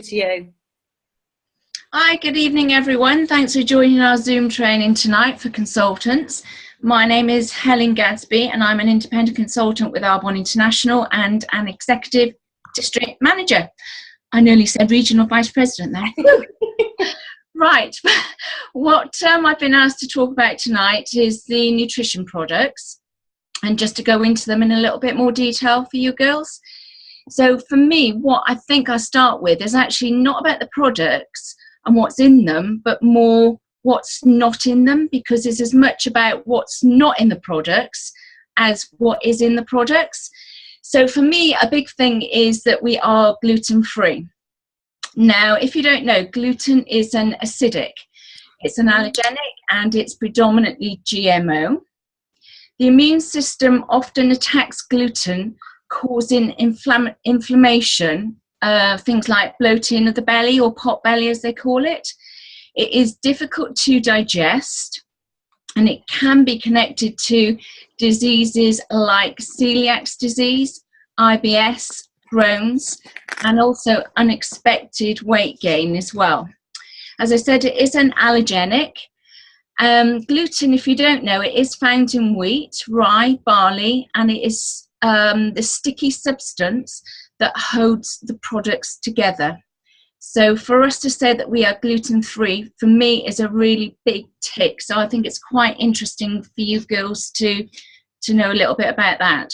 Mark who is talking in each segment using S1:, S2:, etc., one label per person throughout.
S1: to you.
S2: Hi, good evening everyone. Thanks for joining our Zoom training tonight for consultants. My name is Helen Gadsby and I'm an independent consultant with Arbonne International and an executive district manager. I nearly said regional vice president there. Right, what I've been asked to talk about tonight is the nutrition products, and just to go into them in a little bit more detail for you girls. So for me, what I think I start with is actually not about the products and what's in them, but more what's not in them, because it's as much about what's not in the products as what is in the products. So for me, a big thing is that we are gluten-free. Now, if you don't know, gluten is an acidic. It's an allergenic and it's predominantly GMO. The immune system often attacks gluten, causing inflammation, things like bloating of the belly or pot belly as they call it. It is difficult to digest and it can be connected to diseases like celiac disease, IBS, Crohn's, and also unexpected weight gain as well. As I said, it is an allergenic. Gluten, if you don't know, it is found in wheat, rye, barley, and it is the sticky substance that holds the products together. So for us to say that we are gluten-free, for me, is a really big tick. So I think it's quite interesting for you girls to know a little bit about that.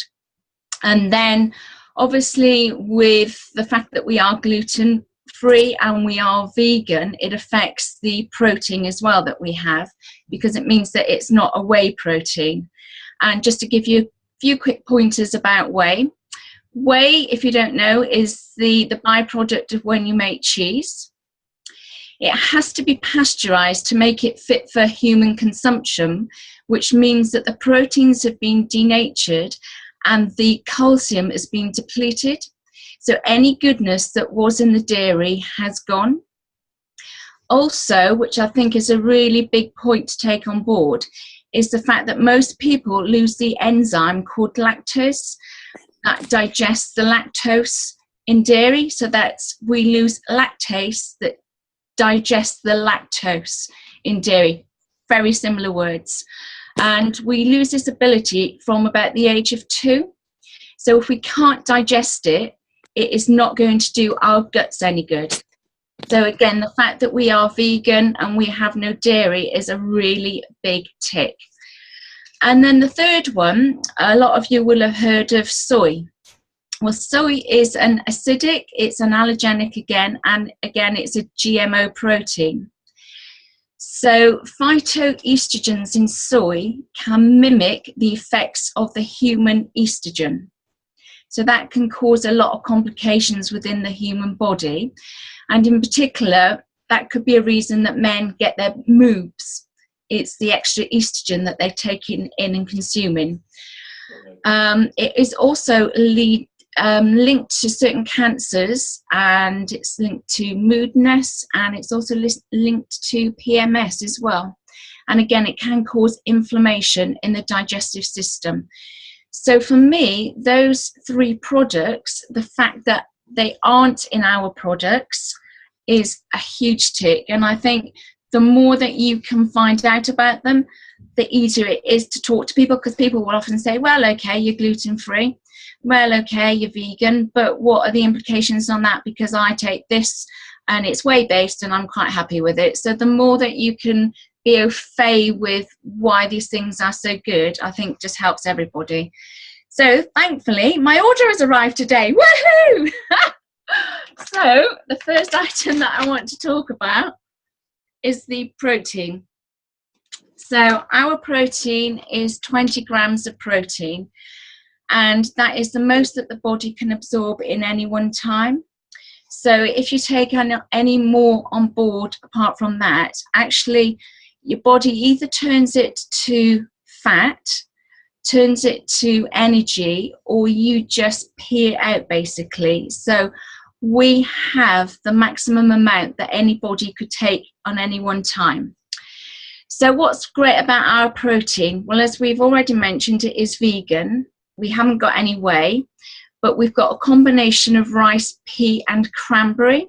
S2: And then obviously with the fact that we are gluten-free and we are vegan, it affects the protein as well that we have, because it means that it's not a whey protein. And just to give you a few quick pointers about whey. Whey, if you don't know, is the byproduct of when you make cheese. It has to be pasteurized to make it fit for human consumption, which means that the proteins have been denatured and the calcium has been depleted. So any goodness that was in the dairy has gone. Also, which I think is a really big point to take on board, is the fact that most people lose the enzyme called lactose that digests the lactose in dairy. So that's, we lose lactase that digests the lactose in dairy. Very similar words. And we lose this ability from about the age of 2. So if we can't digest it, it is not going to do our guts any good. So again, the fact that we are vegan and we have no dairy is a really big tick. And then the third one, a lot of you will have heard of soy. Well, soy is an acidic, it's an allergenic again, and again, it's a GMO protein. So phytoestrogens in soy can mimic the effects of the human estrogen. So that can cause a lot of complications within the human body. And in particular, that could be a reason that men get their moobs. It's the extra estrogen that they're taking in and consuming. It is also linked to certain cancers, and it's linked to moodiness, and it's also linked to PMS as well. And again, it can cause inflammation in the digestive system. So for me, those 3 products, the fact that they aren't in our products is a huge tick. And I think the more that you can find out about them, the easier it is to talk to people, because people will often say, well, okay, you're gluten-free. Well, okay, you're vegan, but what are the implications on that? Because I take this and it's whey-based and I'm quite happy with it. So the more that you can be au fait with why these things are so good, I think just helps everybody. So thankfully, my order has arrived today. Woohoo! So the first item that I want to talk about is the protein. So our protein is 20 grams of protein, and that is the most that the body can absorb in any one time. So if you take any more on board apart from that, actually your body either turns it to fat, turns it to energy, or you just pee it out basically. So we have the maximum amount that anybody could take on any one time. So what's great about our protein? Well, as we've already mentioned, it is vegan. We haven't got any whey, but we've got a combination of rice, pea and cranberry.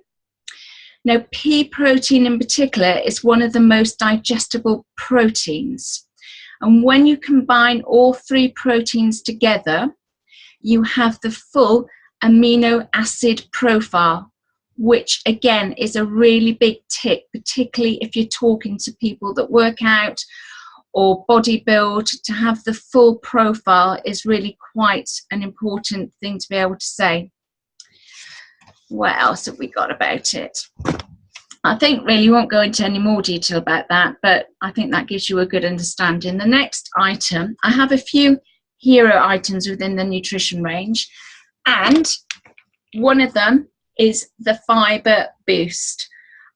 S2: Now, pea protein in particular is one of the most digestible proteins. And when you combine all three proteins together, you have the full amino acid profile, which again is a really big tick, particularly if you're talking to people that work out or bodybuild. To have the full profile is really quite an important thing to be able to say. What else have we got about it? I think really won't go into any more detail about that, but I think that gives you a good understanding. The next item, I have a few hero items within the nutrition range, and one of them is the Fibre Boost.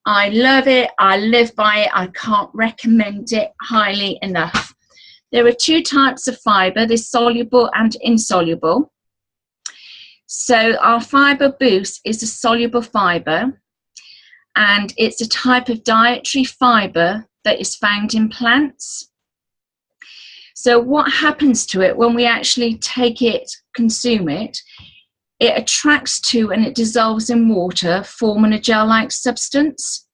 S2: I love it, I live by it, I can't recommend it highly enough. There are two types of fibre, there's soluble and insoluble. So our Fibre Boost is a soluble fibre, and it's a type of dietary fibre that is found in plants. So what happens to it when we actually take it, consume it, it attracts to and it dissolves in water, forming a gel-like substance.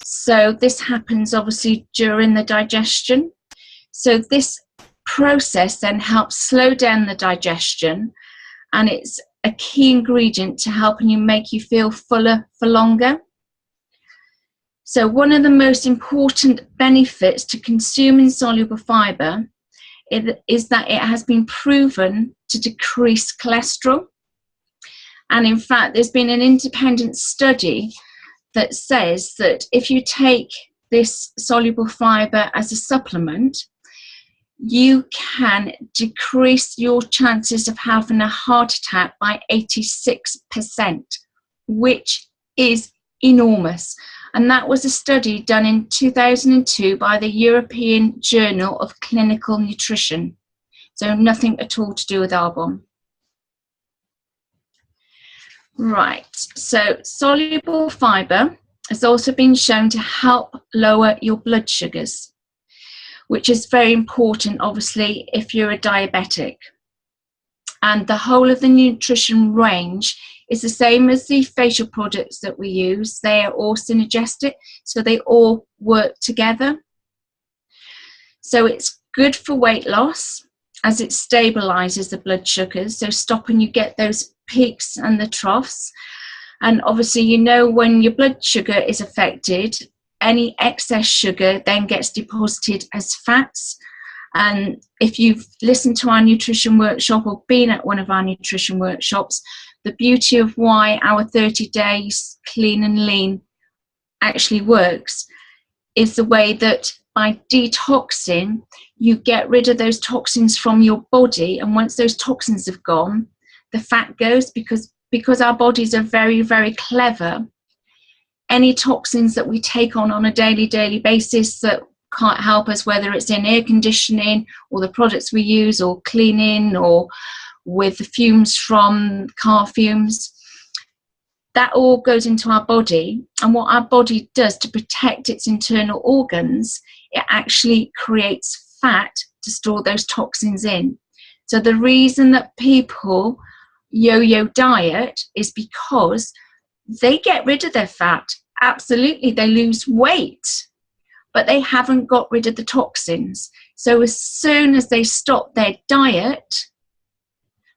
S2: So this happens obviously during the digestion. So this process then helps slow down the digestion, and it's a key ingredient to helping you make you feel fuller for longer. So one of the most important benefits to consuming soluble fibre is that it has been proven to decrease cholesterol. And in fact, there's been an independent study that says that if you take this soluble fibre as a supplement, you can decrease your chances of having a heart attack by 86%, which is enormous. And that was a study done in 2002 by the European Journal of Clinical Nutrition. So nothing at all to do with Arbonne. Right, so soluble fibre has also been shown to help lower your blood sugars, which is very important, obviously, if you're a diabetic. And the whole of the nutrition range is the same as the facial products that we use. They are all synergistic, so they all work together. So it's good for weight loss, as it stabilizes the blood sugars, so stopping you get those peaks and the troughs. And obviously, you know, when your blood sugar is affected, any excess sugar then gets deposited as fats. And if you've listened to our nutrition workshop or been at one of our nutrition workshops, the beauty of why our 30 days clean and lean actually works is the way that by detoxing, you get rid of those toxins from your body. And once those toxins have gone, the fat goes, because our bodies are very, very clever. Any toxins that we take on a daily basis that can't help us, whether it's in air conditioning or the products we use or cleaning or with the fumes from car fumes, that all goes into our body. And what our body does to protect its internal organs, it actually creates fat to store those toxins in. So the reason that people yo-yo diet is because they get rid of their fat. Absolutely, they lose weight, but they haven't got rid of the toxins. So as soon as they stop their diet,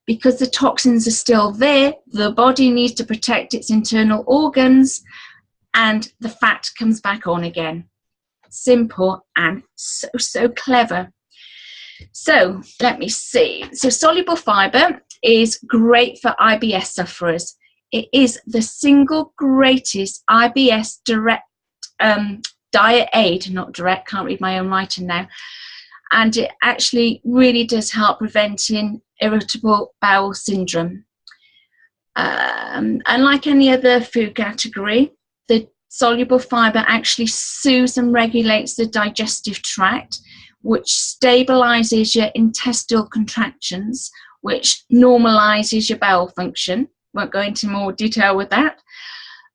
S2: because the toxins are still there, the body needs to protect its internal organs, and the fat comes back on again. Simple and so clever. So let me see. So soluble fibre is great for IBS sufferers. It is the single greatest IBS diet aid, not direct, can't read my own writing now. And it actually really does help preventing irritable bowel syndrome. And like any other food category, the soluble fibre actually soothes and regulates the digestive tract, which stabilizes your intestinal contractions, which normalizes your bowel function. Won't go into more detail with that.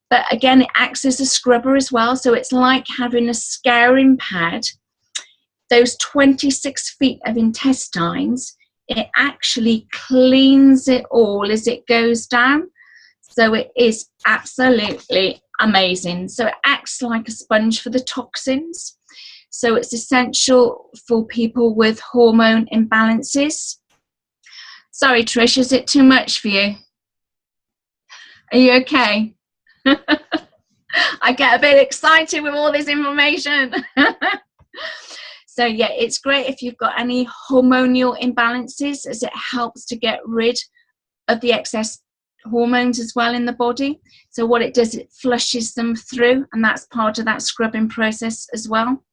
S2: But again, it acts as a scrubber as well. So it's like having a scouring pad. Those 26 feet of intestines, it actually cleans it all as it goes down. So it is absolutely amazing. So it acts like a sponge for the toxins. So it's essential for people with hormone imbalances. Sorry, Trish, is it too much for you? Are you okay? I get a bit excited with all this information. So yeah, it's great if you've got any hormonal imbalances, as it helps to get rid of the excess hormones as well in the body. So what it does, it flushes them through, and that's part of that scrubbing process as well.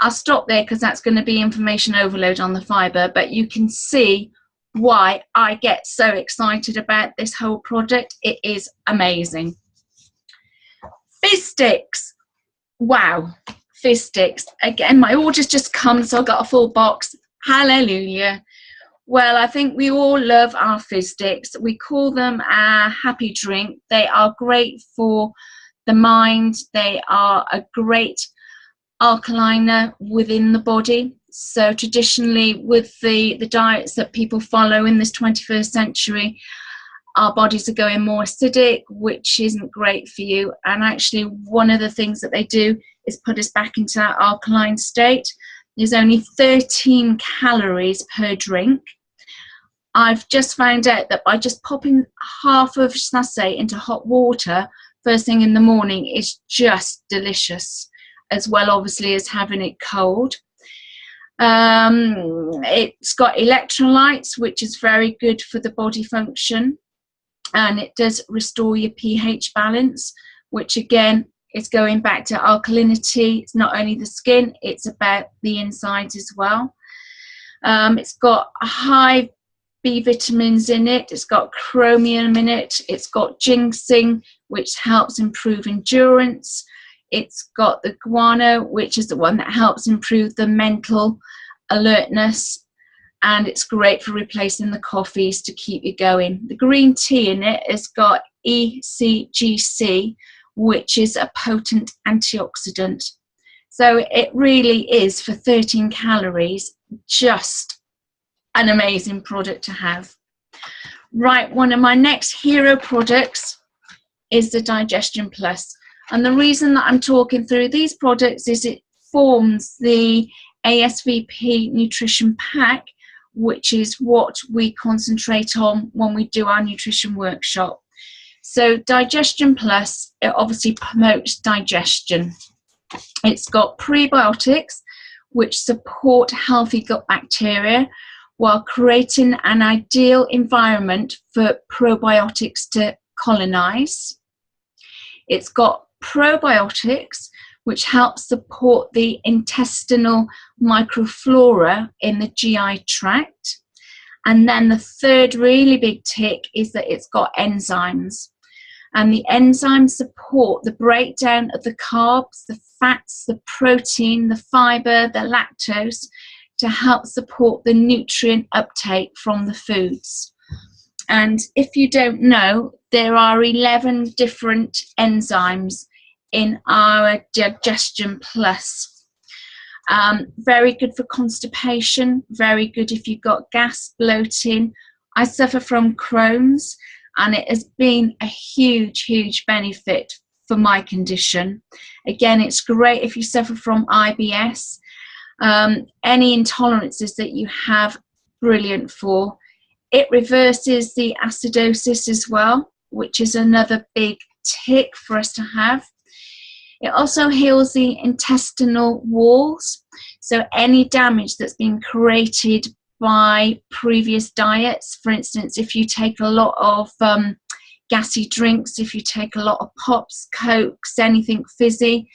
S2: I'll stop there because that's going to be information overload on the fibre, but you can see why I get so excited about this whole project. It is amazing. Fizz sticks. Wow, fizz sticks. Again, my order's just come, so I've got a full box. Hallelujah. Well, I think we all love our fizz sticks. We call them our happy drink. They are great for the mind. They are a great alkaliner within the body. So traditionally, with the diets that people follow in this 21st century, our bodies are going more acidic, which isn't great for you. And actually, one of the things that they do is put us back into that alkaline state. There's only 13 calories per drink. I've just found out that by just popping half of sachet into hot water first thing in the morning is just delicious, as well obviously as having it cold. It's got electrolytes, which is very good for the body function, and it does restore your pH balance, which again is going back to alkalinity. It's not only the skin, it's about the insides as well. It's got high B vitamins in it, it's got chromium in it, it's got ginseng, which helps improve endurance. It's got the guano, which is the one that helps improve the mental alertness, and it's great for replacing the coffees to keep you going. The green tea in it has got ECGC, which is a potent antioxidant. So it really is, for 13 calories, just an amazing product to have. Right, one of my next hero products is the Digestion Plus. And the reason that I'm talking through these products is it forms the ASVP nutrition pack, which is what we concentrate on when we do our nutrition workshop. So Digestion Plus, it obviously promotes digestion. It's got prebiotics, which support healthy gut bacteria while creating an ideal environment for probiotics to colonize. It's got probiotics, which help support the intestinal microflora in the GI tract. And then the third really big tick is that it's got enzymes. And the enzymes support the breakdown of the carbs, the fats, the protein, the fiber, the lactose, to help support the nutrient uptake from the foods. And if you don't know, there are 11 different enzymes in our Digestion Plus. Very good for constipation, very good if you've got gas, bloating. I suffer from Crohn's, and it has been a huge benefit for my condition. Again, it's great if you suffer from IBS. Any intolerances that you have, brilliant for. It reverses the acidosis as well, which is another big tick for us to have. It also heals the intestinal walls. So any damage that's been created by previous diets, for instance, if you take a lot of gassy drinks, if you take a lot of pops, cokes, anything fizzy,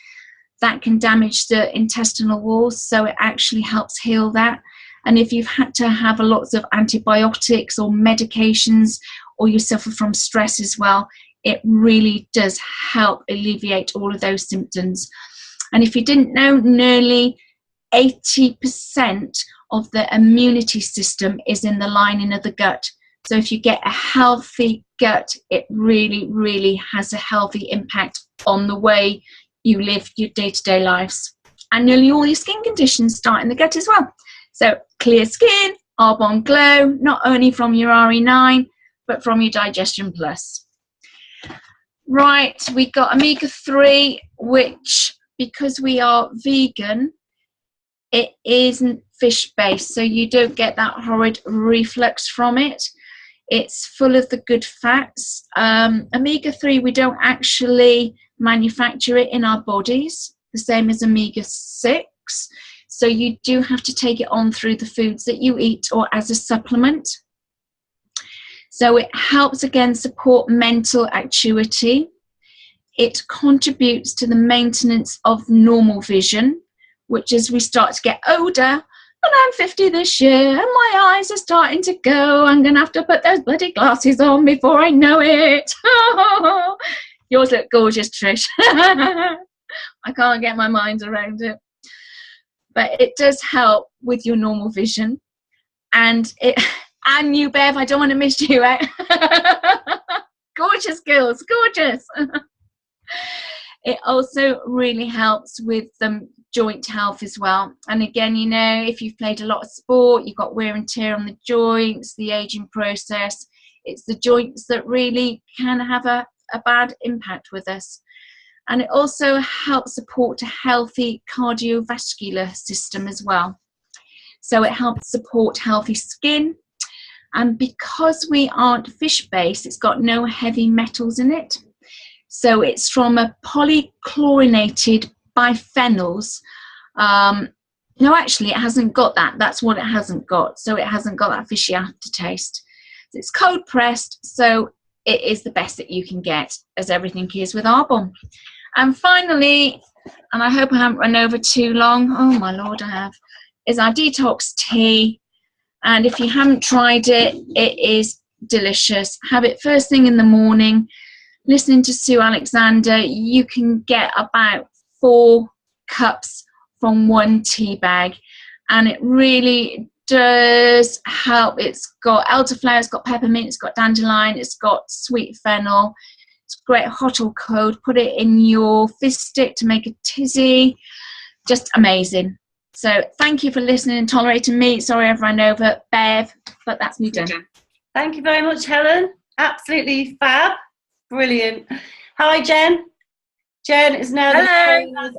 S2: that can damage the intestinal walls. So it actually helps heal that. And if you've had to have lots of antibiotics or medications, or you suffer from stress as well, it really does help alleviate all of those symptoms. And if you didn't know, nearly 80% of the immunity system is in the lining of the gut. So if you get a healthy gut, it really has a healthy impact on the way you live your day-to-day lives. And nearly all your skin conditions start in the gut as well. So clear skin, Arbonne Glow, not only from your RE9, but from your Digestion Plus. Right, we got omega-3, which, because we are vegan, it isn't fish-based, so you don't get that horrid reflux from it. It's full of the good fats. Omega-3, we don't actually manufacture it in our bodies, the same as omega-6. So you do have to take it on through the foods that you eat or as a supplement. So it helps, again, support mental acuity. It contributes to the maintenance of normal vision, which as we start to get older, and I'm 50 this year, and my eyes are starting to go, I'm going to have to put those bloody glasses on before I know it. Yours look gorgeous, Trish. I can't get my mind around it. But it does help with your normal vision. And you, Bev, I don't want to miss you. Eh? Gorgeous girls, gorgeous. It also really helps with joint health as well. And again, you know, if you've played a lot of sport, you've got wear and tear on the joints, the aging process, it's the joints that really can have a bad impact with us. And it also helps support a healthy cardiovascular system as well. So it helps support healthy skin. And because we aren't fish-based, it's got no heavy metals in it. So it's from a polychlorinated biphenyls. No, actually, it hasn't got that. That's what it hasn't got. So it hasn't got that fishy aftertaste. It's cold pressed, so it is the best that you can get, as everything is with Arbonne. And finally, and I hope I haven't run over too long, oh my Lord, I have, is our detox tea. And if you haven't tried it, it is delicious. Have it first thing in the morning. Listening to Sue Alexander, you can get about 4 cups from 1 tea bag, and it really does help. It's got elderflower, it's got peppermint, it's got dandelion, it's got sweet fennel. It's great hot or cold. Put it in your fizz stick to make a tizzy. Just amazing. So thank you for listening and tolerating me. Sorry I've run over, Bev, but that's me done.
S1: Thank you very much, Helen. Absolutely fab. Brilliant. Hi, Jen. Jen is now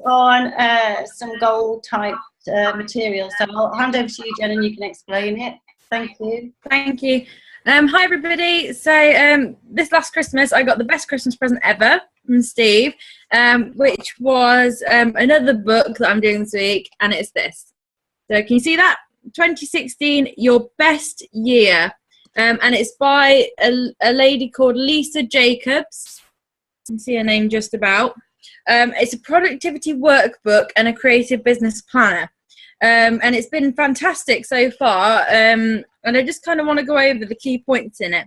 S1: on some gold type material. So I'll hand over to you, Jen, and you can explain it. Thank you.
S3: Thank you. Hi, everybody. So this last Christmas, I got the best Christmas present ever from Steve, which was another book that I'm doing this week, and it's this. So can you see that? 2016, Your Best Year. And it's by a lady called Lisa Jacobs. You can see her name just about. It's a productivity workbook and a creative business planner. And it's been fantastic so far. And I just kind of want to go over the key points in it.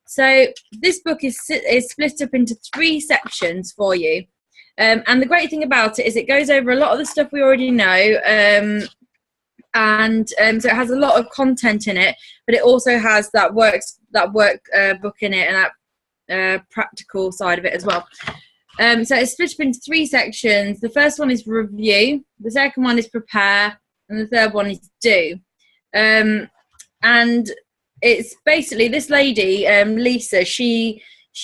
S3: So this book is split up into 3 sections for you. And the great thing about it is it goes over a lot of the stuff we already know. And so it has a lot of content in it, but it also has that work book in it, and that practical side of it as well. So it's split up into 3 sections. The first one is review, the second one is prepare, and the third one is do. And it's basically this lady, Lisa, she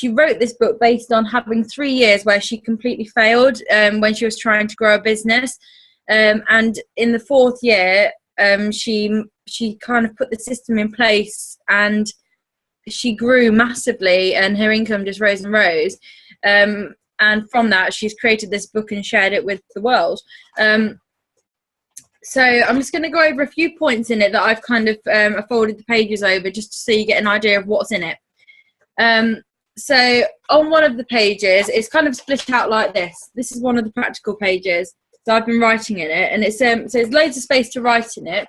S3: wrote this book based on having 3 years where she completely failed when she was trying to grow a business. And in the 4th year, she kind of put the system in place, and she grew massively, and her income just rose and rose. And from that, she's created this book and shared it with the world. So I'm just going to go over a few points in it that I've kind of folded the pages over just so you get an idea of what's in it. So on one of the pages, it's kind of split out like this. This is one of the practical pages. So I've been writing in it, and it's so there's loads of space to write in it.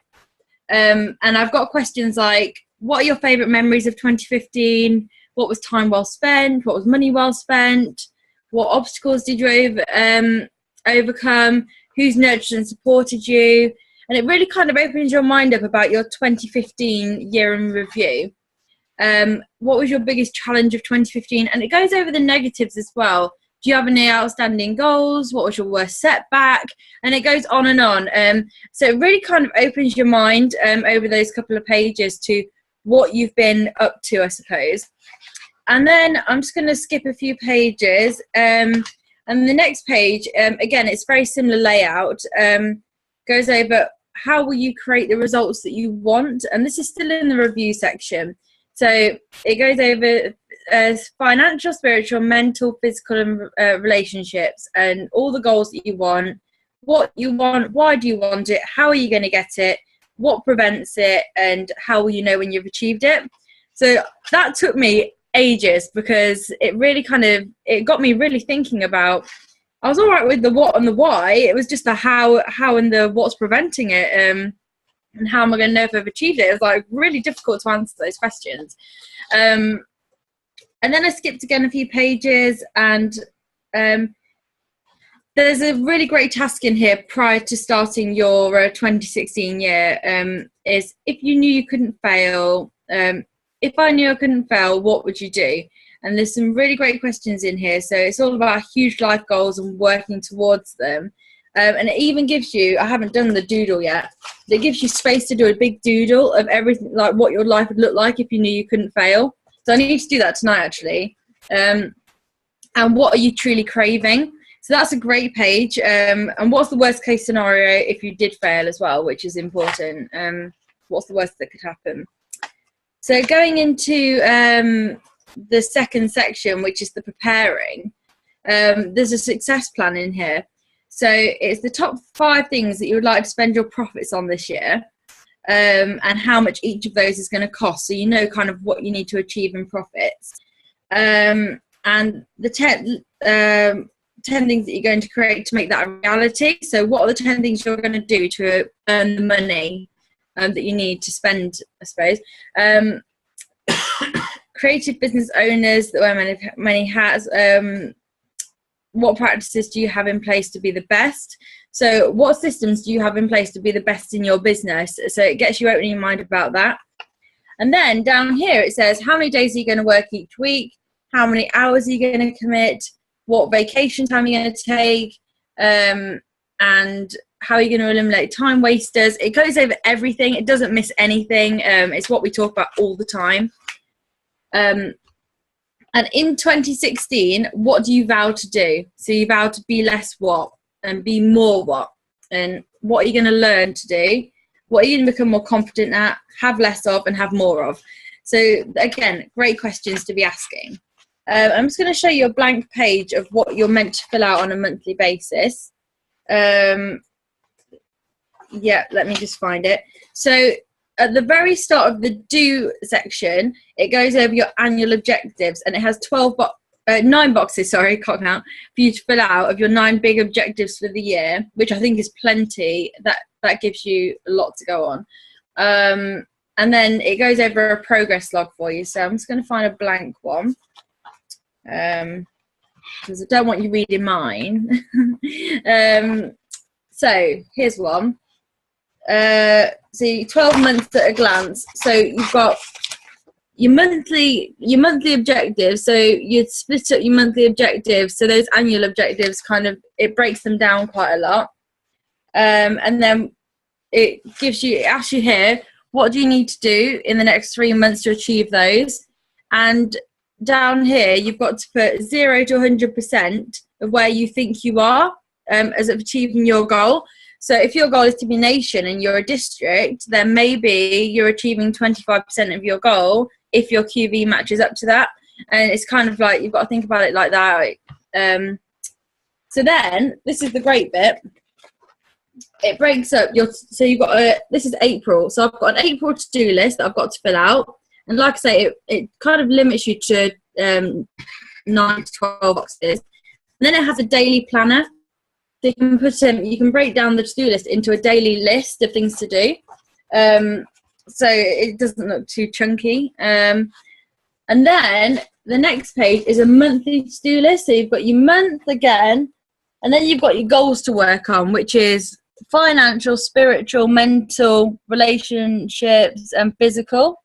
S3: And I've got questions like, what are your favourite memories of 2015? What was time well spent? What was money well spent? What obstacles did you overcome? Who's nurtured and supported you? And it really kind of opens your mind up about your 2015 year in review. What was your biggest challenge of 2015? And it goes over the negatives as well. Do you have any outstanding goals? What was your worst setback? And it goes on and on. So it really kind of opens your mind over those couple of pages to what you've been up to, I suppose. And then I'm just going to skip a few pages. And the next page, again, it's very similar layout, goes over how will you create the results that you want. And this is still in the review section. So it goes over financial, spiritual, mental, physical, and relationships, and all the goals that you want, what you want, why do you want it, how are you going to get it, what prevents it, and how will you know when you've achieved it. So that took me ages, because it really it got me really thinking about, I was all right with the what and the why, it was just the how and the what's preventing it, and how am I going to know if I've achieved it. It was like really difficult to answer those questions. And then I skipped again a few pages, and there's a really great task in here prior to starting your 2016 year, is if you knew you couldn't fail, if I knew I couldn't fail, what would you do? And there's some really great questions in here. So it's all about huge life goals and working towards them. And it even gives you, I haven't done the doodle yet, but it gives you space to do a big doodle of everything, like what your life would look like if you knew you couldn't fail. So I need to do that tonight, actually. And what are you truly craving? So that's a great page. And what's the worst case scenario if you did fail as well, which is important. What's the worst that could happen? So going into the second section, which is the preparing, there's a success plan in here. So it's the top 5 things that you would like to spend your profits on this year, and how much each of those is going to cost, so you know kind of what you need to achieve in profits. And the 10 things that you're going to create to make that a reality. So what are the 10 things you're going to do to earn the money that you need to spend, I suppose. Creative business owners that wear many hats. What practices do you have in place to be the best? So what systems do you have in place to be the best in your business? So it gets you opening your mind about that. And then down here it says, how many days are you going to work each week? How many hours are you going to commit? What vacation time are you going to take? And how are you going to eliminate time wasters? It goes over everything. It doesn't miss anything. It's what we talk about all the time. And in 2016, what do you vow to do? So you vow to be less what and be more what? And what are you going to learn to do? What are you going to become more confident at, have less of, and have more of? So again, great questions to be asking. I'm just going to show you a blank page of what you're meant to fill out on a monthly basis. Yeah, let me just find it. So at the very start of the do section, it goes over your annual objectives, and it has 9 boxes, sorry, can't count, for you to fill out of your 9 big objectives for the year, which I think is plenty. That gives you a lot to go on. And then it goes over a progress log for you. So I'm just going to find a blank one, because I don't want you reading mine. So here's one. So 12 months at a glance. So you've got your monthly objectives. So you'd split up your monthly objectives. So those annual objectives it breaks them down quite a lot. And then it asks you here, what do you need to do in the next 3 months to achieve those? And down here, you've got to put 0 to 100% of where you think you are as of achieving your goal. So if your goal is to be nation and you're a district, then maybe you're achieving 25% of your goal if your QV matches up to that. And it's kind of like, you've got to think about it like that. So then, this is the great bit. It breaks up so you've got this is April. So I've got an April to-do list that I've got to fill out. And like I say, it kind of limits you to 9 to 12 boxes. And then it has a daily planner. So you can break down the to-do list into a daily list of things to do. So it doesn't look too chunky. And then the next page is a monthly to-do list. So you've got your month again, and then you've got your goals to work on, which is financial, spiritual, mental, relationships, and physical.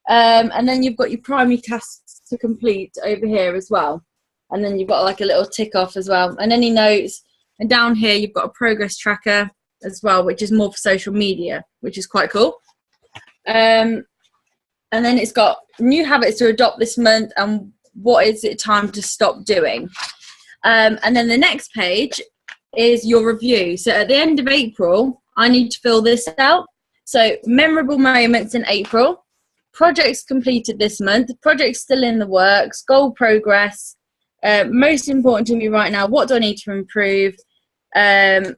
S3: And then you've got your primary tasks to complete over here as well. And then you've got like a little tick off as well, and any notes. And down here, you've got a progress tracker as well, which is more for social media, which is quite cool. And and then it's got new habits to adopt this month and what is it time to stop doing. And then the next page is your review. So at the end of April, I need to fill this out. So memorable moments in April, projects completed this month, projects still in the works, goal progress, most important to me right now, what do I need to improve, and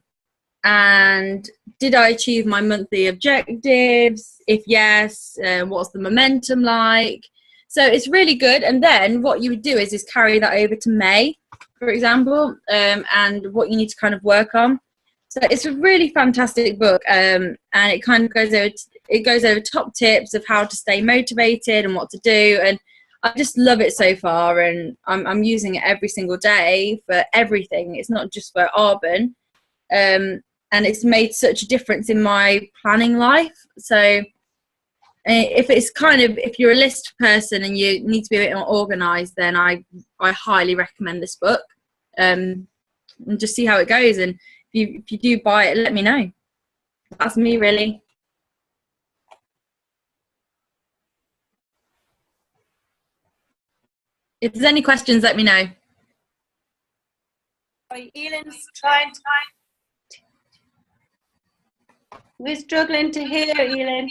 S3: did I achieve my monthly objectives? If yes, what's the momentum like? So it's really good. And then what you would do is carry that over to May, for example, and what you need to kind of work on. So it's a really fantastic book, and it kind of goes over top tips of how to stay motivated and what to do. And I just love it so far, and I'm using it every single day for everything. It's not just for Arbon, and it's made such a difference in my planning life. So if you're a list person and you need to be a bit more organised, then I highly recommend this book, and just see how it goes. And if you do buy it, let me know. That's me, really. If there's any questions, let me know.
S1: Elyn's trying to... We're struggling to hear, Elyn.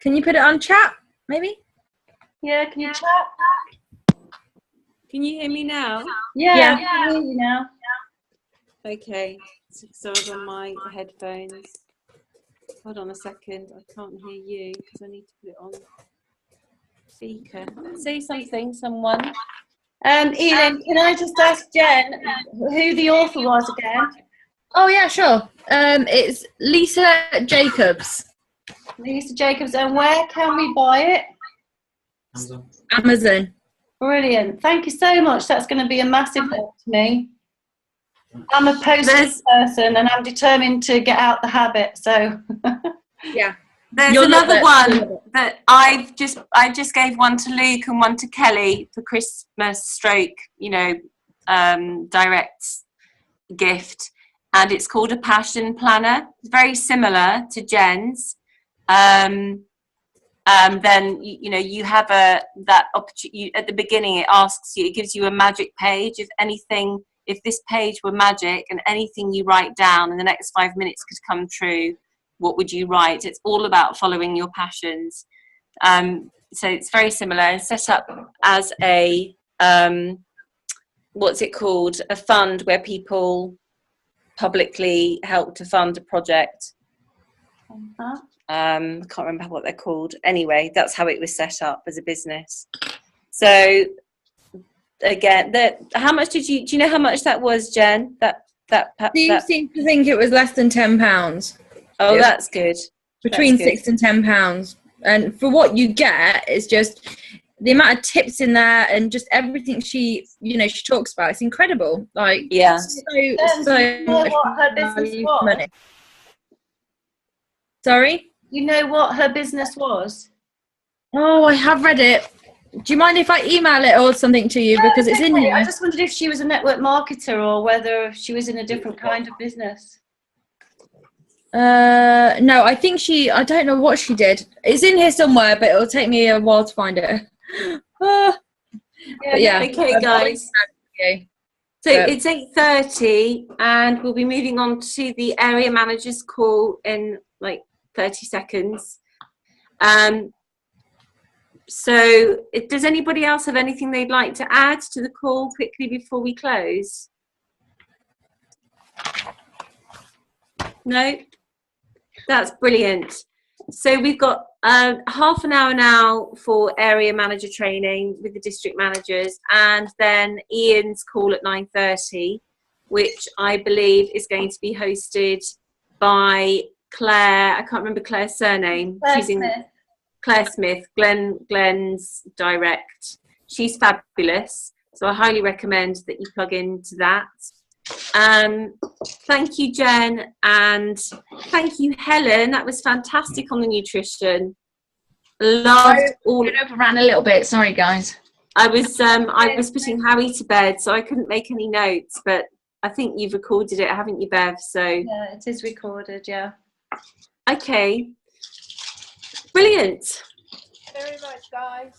S3: Can you put it on chat, maybe?
S1: Yeah, can you chat?
S4: Can you hear me now?
S1: Yeah. I can hear you now.
S4: Okay, so I was on my headphones. Hold on a second, I can't hear you because I need to put it on speaker. Say something, someone.
S1: Elyn, can I just ask Jen who the author was again?
S3: Oh yeah, sure. It's Lisa Jacobs.
S1: Lisa Jacobs, and where can we buy it?
S3: Amazon.
S1: Brilliant. Thank you so much. That's going to be a massive help to me. I'm a post-it person and I'm determined to get out the habit. So
S3: yeah.
S4: There's another one that I just gave one to Luke and one to Kelly for Christmas stroke, direct gift. And it's called a passion planner. It's very similar to Jen's. Then you have that opportunity at the beginning. It gives you a magic page. If this page were magic and anything you write down in the next 5 minutes could come true, what would you write? It's all about following your passions. So it's very similar and set up as a what's it called? A fund where people publicly help to fund a project. I can't remember what they're called. Anyway, that's how it was set up as a business. So again, how much do you know how much that was, Jen? You
S3: seem to think it was less than £10.
S4: Oh, that's good.
S3: Between £6 and £10, and for what you get is just the amount of tips in there and just everything she talks about. It's incredible. Like,
S1: yeah,
S3: so
S1: you know what her business was?
S3: Money. Sorry?
S1: You know what her business was?
S3: Oh, I have read it. Do you mind if I email it or something to you? Because it's in here.
S1: I just wondered if she was a network marketer or whether she was in a different kind of business.
S3: No, I think I don't know what she did. It's in here somewhere, but it'll take me a while to find it.
S4: Yeah. Okay, guys. So it's 8:30 and we'll be moving on to the area manager's call in like 30 seconds. So does anybody else have anything they'd like to add to the call quickly before we close? No? That's brilliant. So we've got half an hour now for area manager training with the district managers, and then Ian's call at 9:30, which I believe is going to be hosted by Claire. I can't remember Claire's surname. Claire Smith, Glenn's direct. She's fabulous. So I highly recommend that you plug into that. Thank you, Jen, and thank you, Helen. That was fantastic on the nutrition. Loved all.
S2: It overran a little bit. Sorry, guys.
S4: I was putting Harry to bed, so I couldn't make any notes. But I think you've recorded it, haven't you, Bev? So
S1: yeah, it is recorded. Yeah.
S4: Okay. Brilliant.
S3: Very much, guys.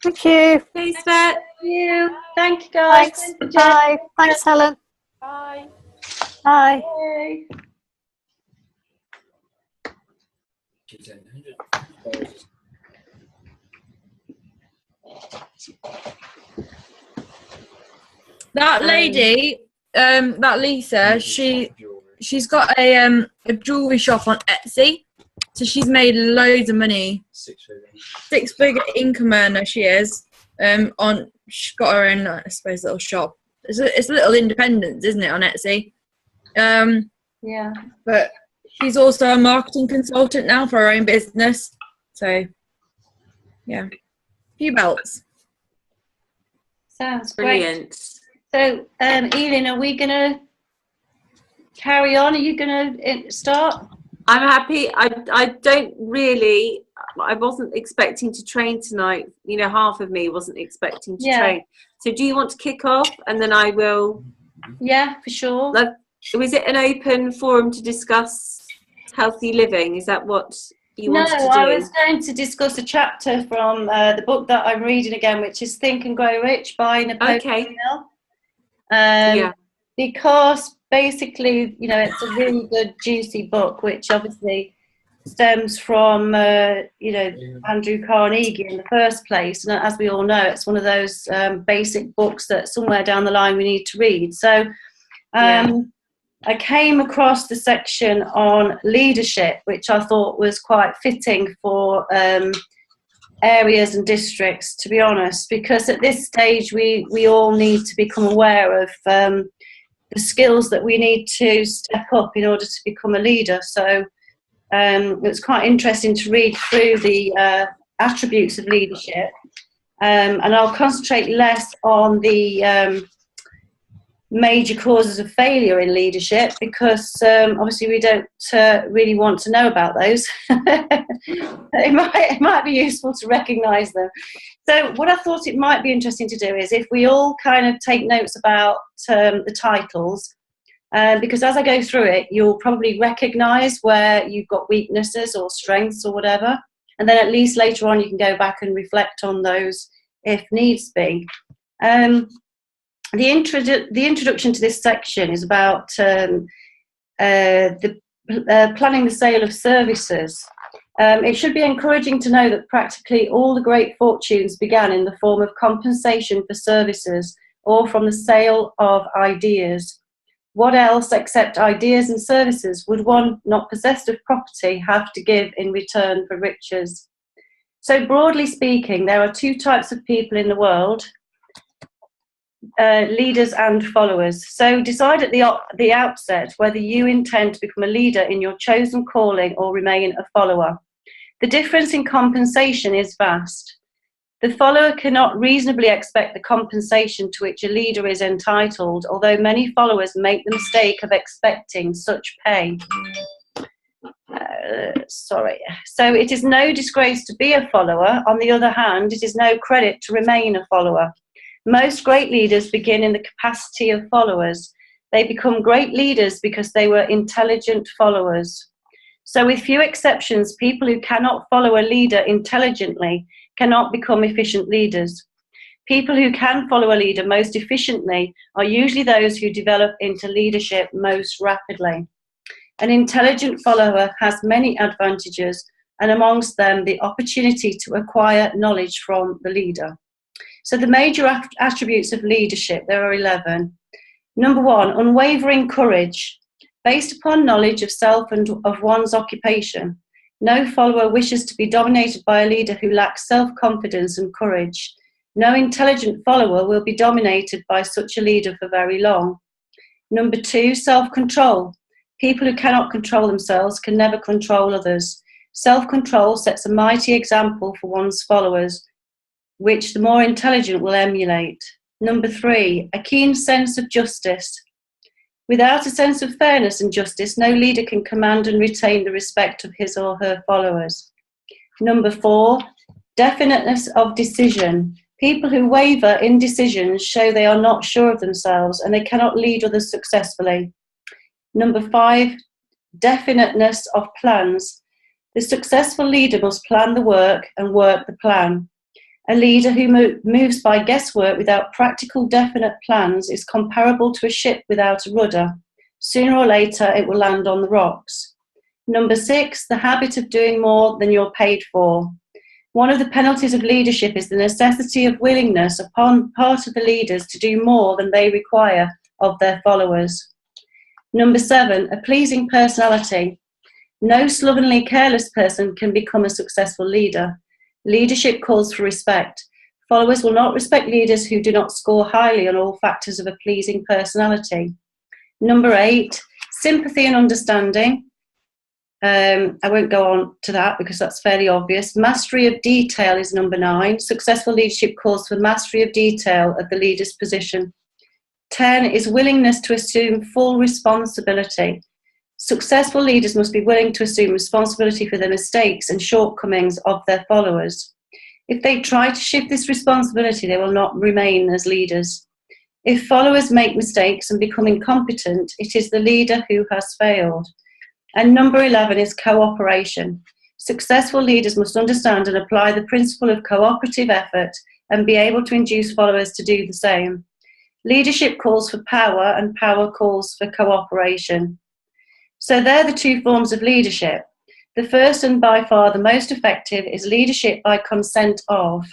S5: Thank you.
S4: Thanks, Beth.
S1: Thank you, guys.
S5: Thanks.
S1: Thank you, Jen.
S5: Bye. Thanks, Helen.
S3: Bye.
S5: Bye.
S1: Bye.
S3: That lady, that Lisa, she's got a jewelry shop on Etsy, so she's made loads of money. Six-figure income earner she is. She's got her own, I suppose, little shop. It's a little independence, isn't it, on Etsy?
S1: Yeah.
S3: But she's also a marketing consultant now for her own business. So, yeah, a few belts.
S1: Sounds great.
S4: Brilliant.
S1: So, Elin, are we going to carry on? Are you going to start?
S4: I'm happy. I don't really, I wasn't expecting to train tonight. You know, half of me wasn't expecting to train. So do you want to kick off and then I will?
S1: Yeah, for sure.
S4: Was it an open forum to discuss healthy living? Is that what you wanted to do?
S1: No, I was going to discuss a chapter from the book that I'm reading again, which is Think and Grow Rich by Napoleon Hill. Because basically, you know, it's a really good, juicy book, which obviously stems from, you know, Andrew Carnegie in the first place. And as we all know, it's one of those basic books that somewhere down the line we need to read. So I came across the section on leadership, which I thought was quite fitting for areas and districts, to be honest, because at this stage we all need to become aware of the skills that we need to step up in order to become a leader. So it's quite interesting to read through the attributes of leadership, and I'll concentrate less on the major causes of failure in leadership, because obviously we don't really want to know about those. it might be useful to recognise them. So what I thought it might be interesting to do is if we all kind of take notes about the titles, because as I go through it, you'll probably recognise where you've got weaknesses or strengths or whatever, and then at least later on you can go back and reflect on those if needs be. The introduction to this section is about planning the sale of services. It should be encouraging to know that practically all the great fortunes began in the form of compensation for services or from the sale of ideas. What else except ideas and services would one not possessed of property have to give in return for riches? So broadly speaking, there are two types of people in the world: leaders and followers. So decide at the outset whether you intend to become a leader in your chosen calling or remain a follower. The difference in compensation is vast. The follower cannot reasonably expect the compensation to which a leader is entitled, although many followers make the mistake of expecting such pay. So it is no disgrace to be a follower. On the other hand, it is no credit to remain a follower. Most great leaders begin in the capacity of followers. They become great leaders because they were intelligent followers. So with few exceptions, people who cannot follow a leader intelligently cannot become efficient leaders. People who can follow a leader most efficiently are usually those who develop into leadership most rapidly. An intelligent follower has many advantages, and amongst them the opportunity to acquire knowledge from the leader. So the major attributes of leadership, there are 11. Number 1, unwavering courage. Based upon knowledge of self and of one's occupation, no follower wishes to be dominated by a leader who lacks self-confidence and courage. No intelligent follower will be dominated by such a leader for very long. Number 2, self-control. People who cannot control themselves can never control others. Self-control sets a mighty example for one's followers, which the more intelligent will emulate. Number 3, a keen sense of justice. Without a sense of fairness and justice, no leader can command and retain the respect of his or her followers. Number 4, definiteness of decision. People who waver in decisions show they are not sure of themselves and they cannot lead others successfully. Number 5, definiteness of plans. The successful leader must plan the work and work the plan. A leader who moves by guesswork without practical, definite plans is comparable to a ship without a rudder. Sooner or later, it will land on the rocks. Number 6, the habit of doing more than you're paid for. One of the penalties of leadership is the necessity of willingness upon part of the leaders to do more than they require of their followers. Number 7, a pleasing personality. No slovenly, careless person can become a successful leader. Leadership calls for respect. Followers will not respect leaders who do not score highly on all factors of a pleasing personality. Number 8, sympathy and understanding. I won't go on to that because that's fairly obvious. Mastery of detail is number 9. Successful leadership calls for mastery of detail of the leader's position. 10 is willingness to assume full responsibility. Successful leaders must be willing to assume responsibility for the mistakes and shortcomings of their followers. If they try to shift this responsibility, they will not remain as leaders. If followers make mistakes and become incompetent, it is the leader who has failed. And number 11 is cooperation. Successful leaders must understand and apply the principle of cooperative effort and be able to induce followers to do the same. Leadership calls for power, and power calls for cooperation. So they're the two forms of leadership. The first and by far the most effective is leadership by consent of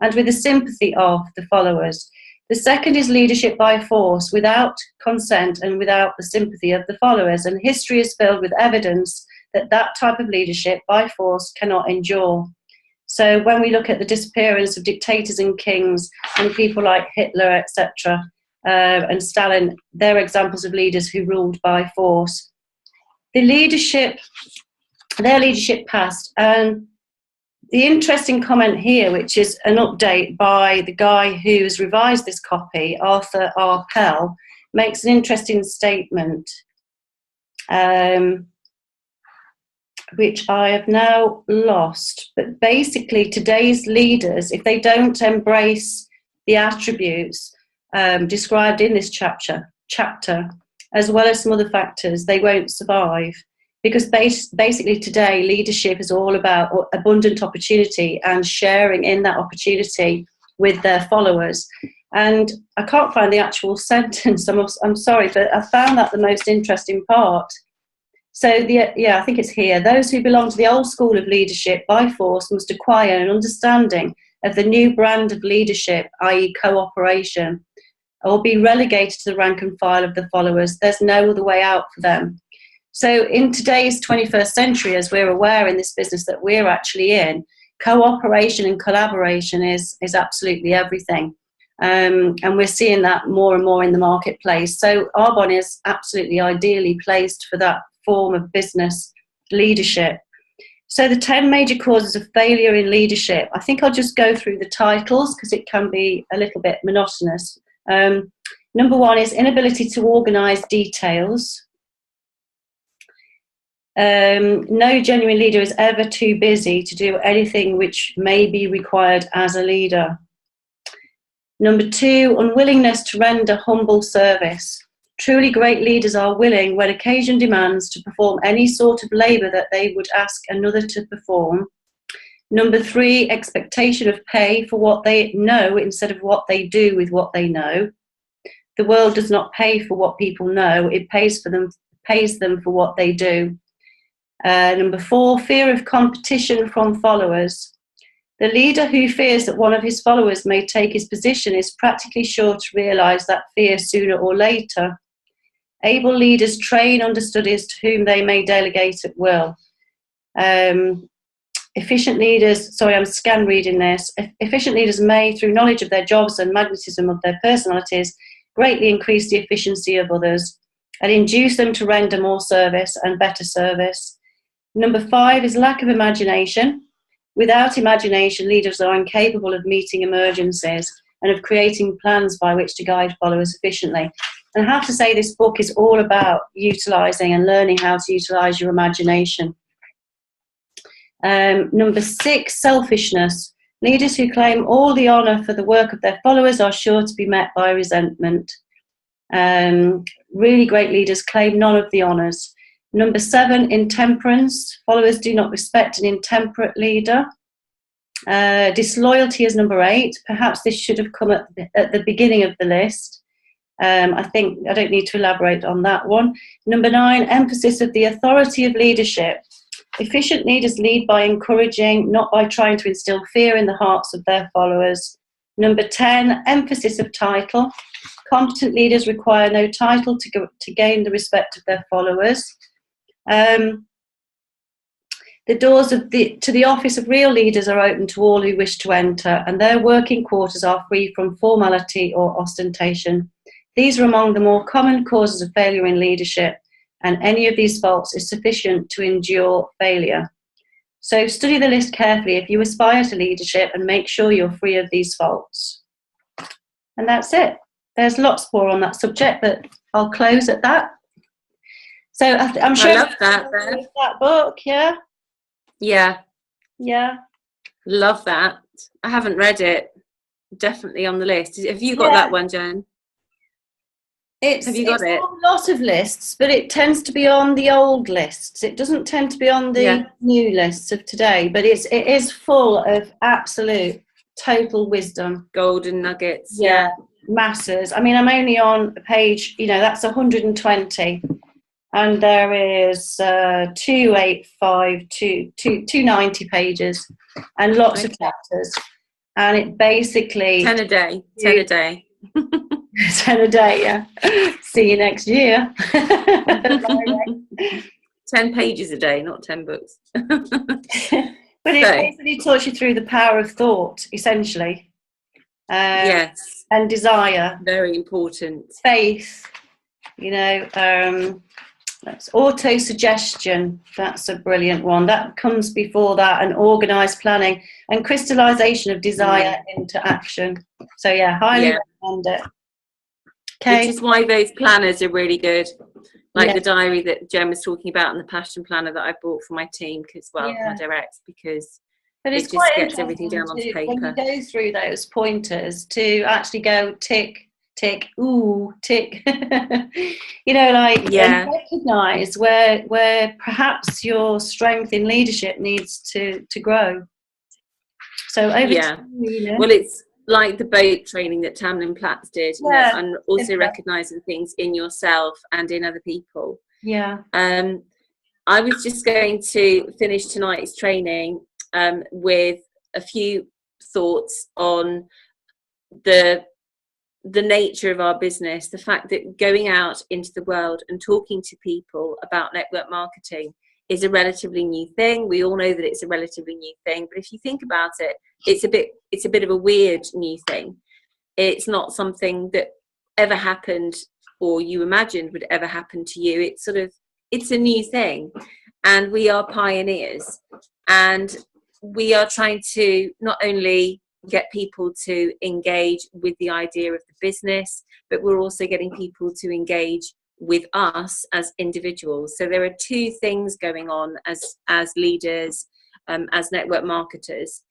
S1: and with the sympathy of the followers. The second is leadership by force, without consent and without the sympathy of the followers. And history is filled with evidence that that type of leadership by force cannot endure. So when we look at the disappearance of dictators and kings and people like Hitler, etc., and Stalin, they're examples of leaders who ruled by force. Their leadership passed. And the interesting comment here, which is an update by the guy who's revised this copy, Arthur R. Pell, makes an interesting statement, which I have now lost. But basically, today's leaders, if they don't embrace the attributes described in this chapter, as well as some other factors, they won't survive. Because basically today, leadership is all about abundant opportunity and sharing in that opportunity with their followers. And I can't find the actual sentence, I'm sorry, but I found that the most interesting part. So, I think it's here. Those who belong to the old school of leadership by force must acquire an understanding of the new brand of leadership, i.e. cooperation, or be relegated to the rank and file of the followers. There's no other way out for them. So in today's 21st century, as we're aware in this business that we're actually in, cooperation and collaboration is absolutely everything. And we're seeing that more and more in the marketplace. So Arbonne is absolutely ideally placed for that form of business leadership. So the 10 major causes of failure in leadership, I think I'll just go through the titles because it can be a little bit monotonous. Number 1 is inability to organise details. No genuine leader is ever too busy to do anything which may be required as a leader. Number 2, unwillingness to render humble service. Truly great leaders are willing, when occasion demands, to perform any sort of labour that they would ask another to perform. Number 3, expectation of pay for what they know instead of what they do with what they know. The world does not pay for what people know, it pays them for what they do. Number 4, fear of competition from followers. The leader who fears that one of his followers may take his position is practically sure to realise that fear sooner or later. Able leaders train understudies to whom they may delegate at will. Efficient leaders, sorry, I'm scan reading this. Efficient leaders may, through knowledge of their jobs and magnetism of their personalities, greatly increase the efficiency of others and induce them to render more service and better service. Number 5 is lack of imagination. Without imagination, leaders are incapable of meeting emergencies and of creating plans by which to guide followers efficiently. And I have to say, this book is all about utilising and learning how to utilise your imagination. Number 6, selfishness. Leaders who claim all the honour for the work of their followers are sure to be met by resentment. Really great leaders claim none of the honours. Number 7, intemperance. Followers do not respect an intemperate leader. Disloyalty is number 8. Perhaps this should have come at the beginning of the list. I think I don't need to elaborate on that one. Number 9, emphasis of the authority of leadership. Efficient leaders lead by encouraging, not by trying to instill fear in the hearts of their followers. Number 10, emphasis of title. Competent leaders require no title to gain the respect of their followers. The doors to the office of real leaders are open to all who wish to enter, and their working quarters are free from formality or ostentation. These are among the more common causes of failure in leadership, and any of these faults is sufficient to endure failure. So study the list carefully if you aspire to leadership, and make sure you're free of these faults. And that's it. There's lots more on that subject, but I'll close at that. So I'm sure
S4: I love that
S1: book, yeah?
S4: Yeah.
S1: Yeah.
S4: Love that. I haven't read it. Definitely on the list. Have you got that one, Jen? Have you got it?
S1: On a lot of lists, but it tends to be on the old lists. It doesn't tend to be on the new lists of today, but it is full of absolute total wisdom.
S4: Golden nuggets.
S1: Yeah. Masses. I mean, I'm only on a page, that's 120. And there is 290 pages and lots of chapters. And it basically...
S4: 10 a day. 10 a day.
S1: 10 a day, yeah. See you next year.
S4: 10 pages a day, not 10 books.
S1: But it basically taught you through the power of thought, essentially.
S4: Yes.
S1: And desire.
S4: Very important.
S1: Faith. That's auto-suggestion. That's a brilliant one. That comes before that, and organised planning and crystallisation of desire into action. So, highly recommend it.
S4: Okay. Which is why those planners are really good. Like the diary that Jen was talking about, and the passion planner that I bought for my team, my directs, because
S1: but
S4: it just gets everything down on paper.
S1: When you go through those pointers to actually go tick, tick, ooh, tick, and recognise where perhaps your strength in leadership needs to grow. So over to you,
S4: well, it's like the boat training that Tamlin Platts did, and also recognising things in yourself and in other people.
S1: Yeah.
S4: I was just going to finish tonight's training with a few thoughts on the nature of our business, the fact that going out into the world and talking to people about network marketing is a relatively new thing. We all know that it's a relatively new thing, but if you think about it, it's a bit of a weird new thing. It's not something that ever happened or you imagined would ever happen to you. It's a new thing, and we are pioneers, and we are trying to not only get people to engage with the idea of the business, but we're also getting people to engage with us as individuals. So there are two things going on as leaders, as network marketers.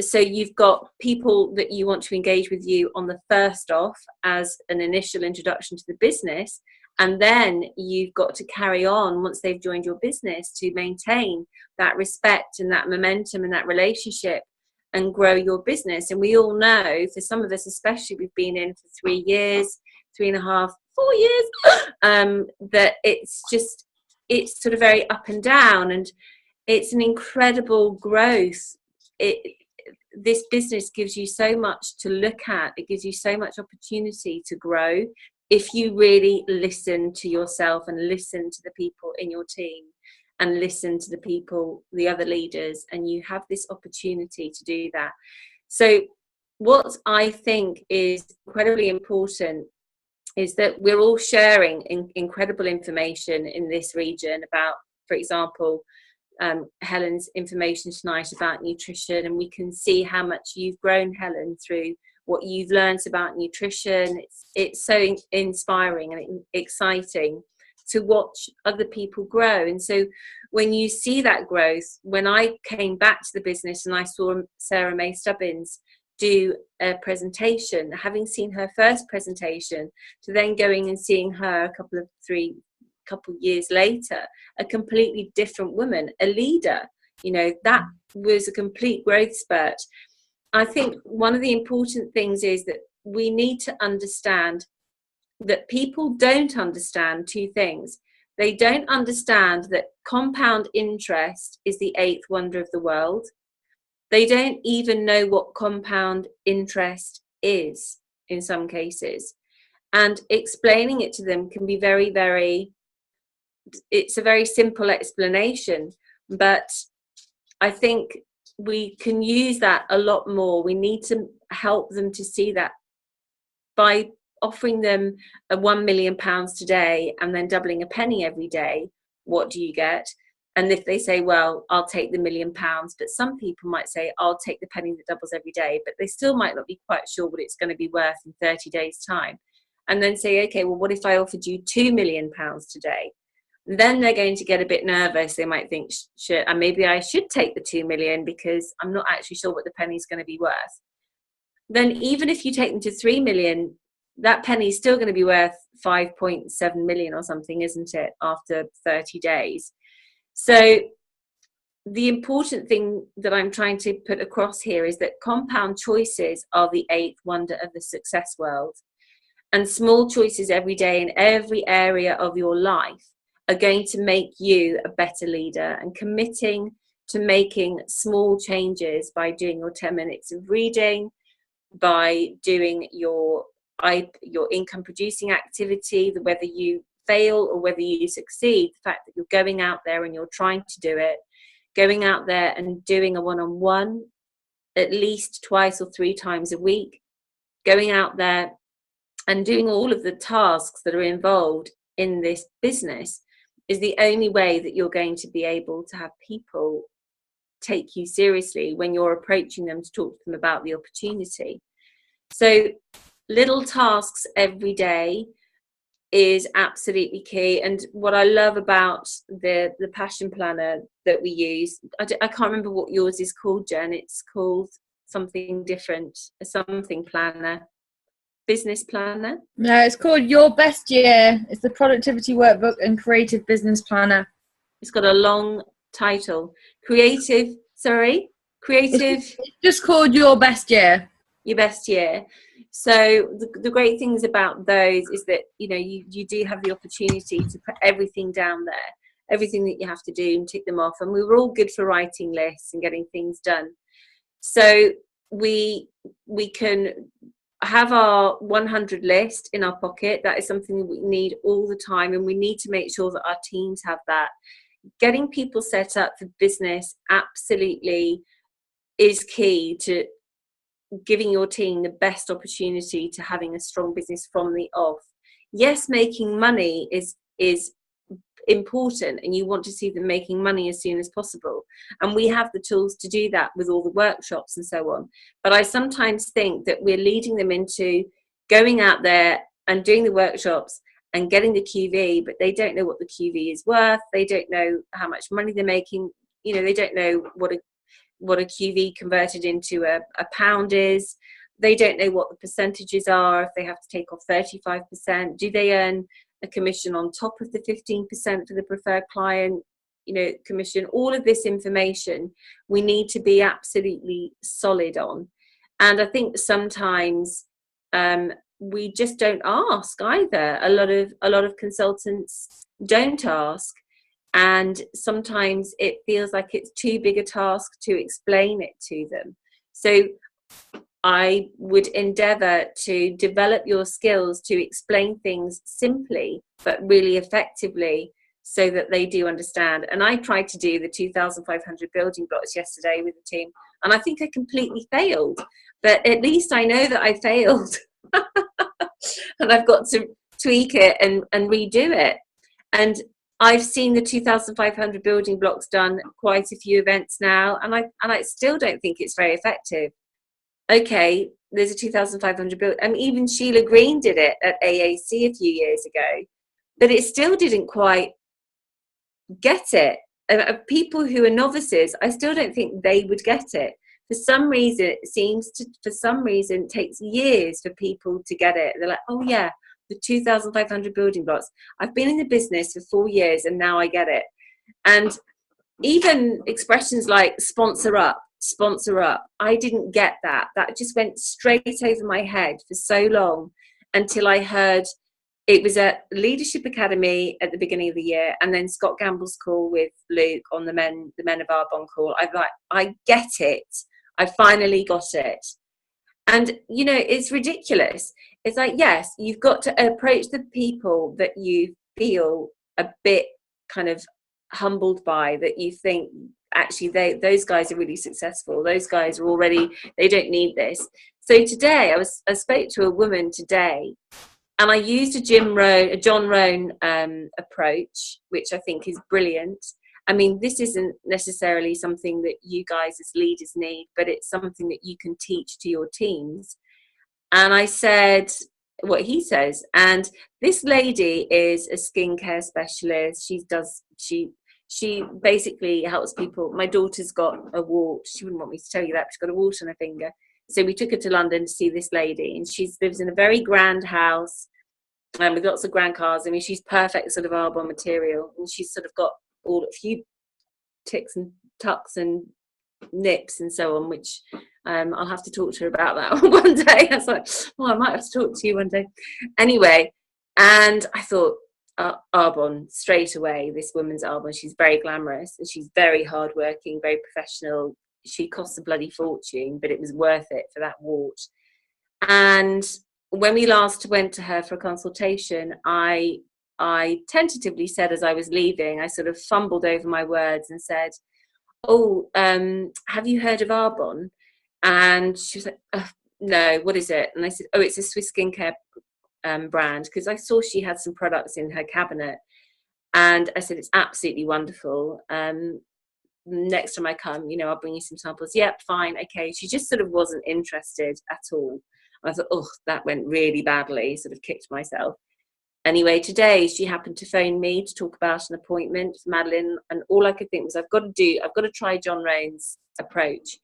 S4: So you've got people that you want to engage with you on the first off as an initial introduction to the business, and then you've got to carry on once they've joined your business to maintain that respect and that momentum and that relationship and grow your business. And we all know, for some of us especially, we've been in for 3 years, 3.5, 4 years, that it's sort of very up and down, and it's an incredible growth. This business gives you so much to look at. It gives you so much opportunity to grow if you really listen to yourself and listen to the people in your team and listen to the people, the other leaders, and you have this opportunity to do that. So what I think is incredibly important is that we're all sharing incredible information in this region about, for example, Helen's information tonight about nutrition, and we can see how much you've grown, Helen, through what you've learned about nutrition. It's so inspiring and exciting to watch other people grow. And so when you see that growth, when I came back to the business and I saw Sarah May Stubbins do a presentation, having seen her first presentation, to then going and seeing her a couple of years later, a completely different woman, a leader. You know, that was a complete growth spurt. I think one of the important things is that we need to understand that people don't understand two things. They don't understand that compound interest is the eighth wonder of the world. They don't even know what compound interest is in some cases. And explaining it to them can be very, very, it's a very simple explanation, but I think we can use that a lot more. We need to help them to see that by offering them a £1 million today and then doubling a penny every day. What do you get? And if they say, well, I'll take the £1 million, but some people might say, I'll take the penny that doubles every day, but they still might not be quite sure what it's going to be worth in 30 days time. And then say, okay, well, what if I offered you £2 million today? Then they're going to get a bit nervous. They might think, shit, and maybe I should take the 2 million because I'm not actually sure what the penny's going to be worth. Then even if you take them to 3 million, that penny is still going to be worth 5.7 million or something, isn't it, after 30 days? So the important thing that I'm trying to put across here is that compound choices are the eighth wonder of the success world. And small choices every day in every area of your life are going to make you a better leader. And committing to making small changes by doing your 10 minutes of reading, by doing your income producing activity, whether you fail or whether you succeed, the fact that you're going out there and you're trying to do it, going out there and doing a one-on-one at least twice or 3 times a week, going out there and doing all of the tasks that are involved in this business is the only way that you're going to be able to have people take you seriously when you're approaching them to talk to them about the opportunity. So little tasks every day is absolutely key. And what I love about the passion planner that we use, I can't remember what yours is called, Jen. It's called something different, a something planner. Business planner?
S3: No, it's called Your Best Year. It's the productivity workbook and creative business planner.
S4: It's got a long title. Creative.
S3: It's just called Your Best Year.
S4: Your Best Year. So the great things about those is that, you know, you do have the opportunity to put everything down there, everything that you have to do, and tick them off. And we were all good for writing lists and getting things done. So we can have our 100 list in our pocket. That is something that we need all the time, and we need to make sure that our teams have that. Getting people set up for business absolutely is key to giving your team the best opportunity to having a strong business from the off. Yes, making money is important, and you want to see them making money as soon as possible, and we have the tools to do that with all the workshops and so on. But I sometimes think that we're leading them into going out there and doing the workshops and getting the QV, but they don't know what the QV is worth. They don't know how much money they're making. You know, they don't know what a QV converted into a pound is. They don't know what the percentages are, if they have to take off 35%. Do they earn a commission on top of the 15% for the preferred client, you know, commission? All of this information we need to be absolutely solid on. And I think sometimes we just don't ask either. A lot of consultants don't ask, and sometimes it feels like it's too big a task to explain it to them. So I would endeavour to develop your skills to explain things simply but really effectively so that they do understand. And I tried to do the 2,500 building blocks yesterday with the team, and I think I completely failed. But at least I know that I failed. And I've got to tweak it and redo it. And I've seen the 2,500 building blocks done quite a few events now, and I still don't think it's very effective. Okay, there's a 2,500 build. I mean, even Sheila Green did it at AAC a few years ago, but it still didn't quite get it. People who are novices, I still don't think they would get it. For some reason, it takes years for people to get it. They're like, oh yeah, the 2,500 building blocks. I've been in the business for 4 years and now I get it. And even expressions like sponsor up, I didn't get that. That just went straight over my head for so long until I heard it was at Leadership Academy at the beginning of the year, and then Scott Gamble's call with Luke on the Men of Arbonne call. I'm like, I get it. I finally got it. And, you know, it's ridiculous. It's like, yes, you've got to approach the people that you feel a bit kind of humbled by, that you think actually those guys are really successful. Those guys are already, they don't need this. So today I spoke to a woman today, and I used a John Rohn approach, which I think is brilliant. I mean, this isn't necessarily something that you guys as leaders need, but it's something that you can teach to your teams. And I said what he says. And this lady is a skincare specialist. She basically helps people. My daughter's got a wart. She wouldn't want me to tell you that, but she's got a wart on her finger. So we took her to London to see this lady, and she lives in a very grand house with lots of grand cars. I mean, she's perfect sort of Arbonne material, and she's sort of got a few ticks and tucks and nips and so on, which I'll have to talk to her about that one day. I was like, I might have to talk to you one day. Anyway, and I thought, Arbonne, straight away, this woman's Arbonne. She's very glamorous and she's very hardworking, very professional. She costs a bloody fortune, but it was worth it for that wart. And when we last went to her for a consultation, I tentatively said, as I was leaving, I sort of fumbled over my words and said, have you heard of Arbonne? And she was like, no, what is it? And I said, it's a Swiss skincare brand, because I saw she had some products in her cabinet. And I said, it's absolutely wonderful. Next time I come, I'll bring you some samples. Yep, fine, okay. She just sort of wasn't interested at all. I thought, that went really badly, sort of kicked myself. Anyway, today she happened to phone me to talk about an appointment for Madeline, and all I could think was, I've got to try John Rohn's approach.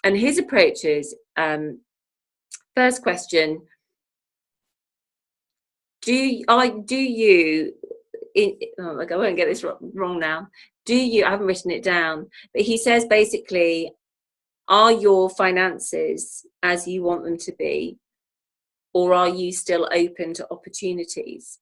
S4: And his approach is, first question, I won't get this wrong now. I haven't written it down, but he says basically, are your finances as you want them to be, or are you still open to opportunities?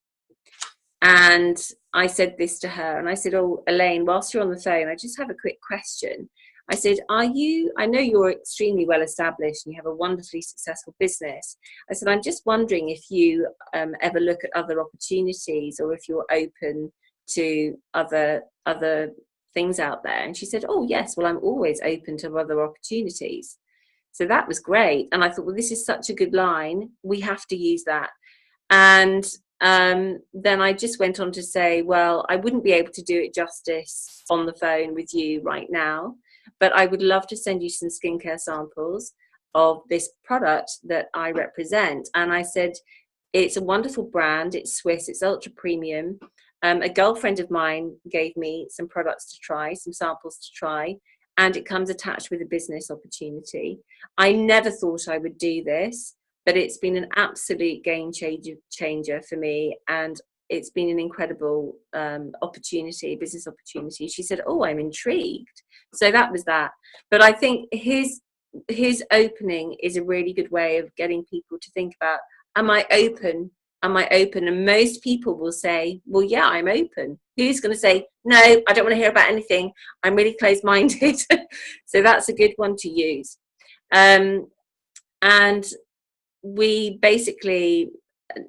S4: And I said this to her, and I said, Elaine, whilst you're on the phone, I just have a quick question. I said, I know you're extremely well established and you have a wonderfully successful business. I said, I'm just wondering if you ever look at other opportunities, or if you're open to other things out there. And she said, yes, well, I'm always open to other opportunities. So that was great. And I thought, well, this is such a good line. We have to use that. And then I just went on to say, well, I wouldn't be able to do it justice on the phone with you right now, but I would love to send you some skincare samples of this product that I represent. And I said, it's a wonderful brand. It's Swiss. It's ultra premium. A girlfriend of mine gave me some products to try, some samples to try, and it comes attached with a business opportunity. I never thought I would do this, but it's been an absolute game changer for me, and it's been an incredible business opportunity. She said, I'm intrigued. So that was that. But I think his opening is a really good way of getting people to think about, am I open? Am I open? And most people will say, well, yeah, I'm open. Who's going to say, no, I don't want to hear about anything. I'm really closed-minded. So that's a good one to use. And we basically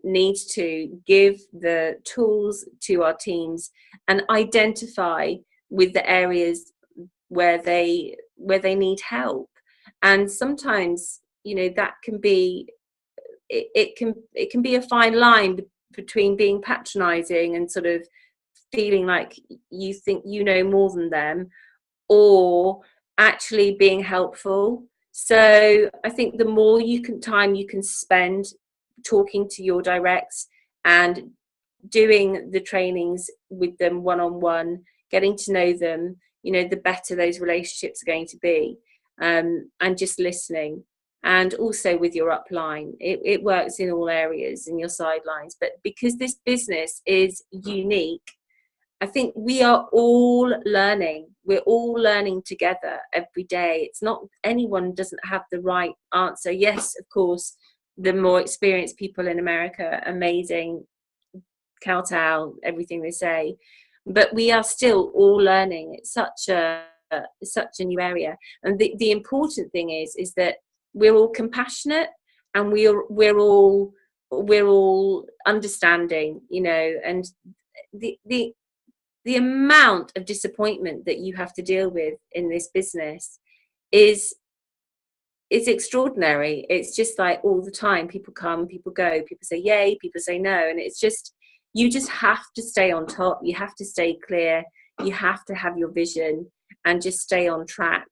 S4: need to give the tools to our teams and identify with the areas where they need help. And sometimes, that can be, it can be a fine line between being patronizing and sort of feeling like you think you know more than them, or actually being helpful. So I think the more time you can spend talking to your directs and doing the trainings with them one-on-one, getting to know them, the better those relationships are going to be, and just listening. and also with your upline. It works in all areas, in your sidelines. But because this business is unique, I think we are all learning. We're all learning together every day. It's not, anyone doesn't have the right answer. Yes, of course, the more experienced people in America, amazing, kowtow, everything they say. But we are still all learning. It's such a new area. And the important thing is that we're all compassionate, and we're all understanding, you know, and the amount of disappointment that you have to deal with in this business is extraordinary. It's just like all the time, people come, people go, people say yay, people say no, and it's just, you just have to stay on top. You have to stay clear. You have to have your vision and just stay on track.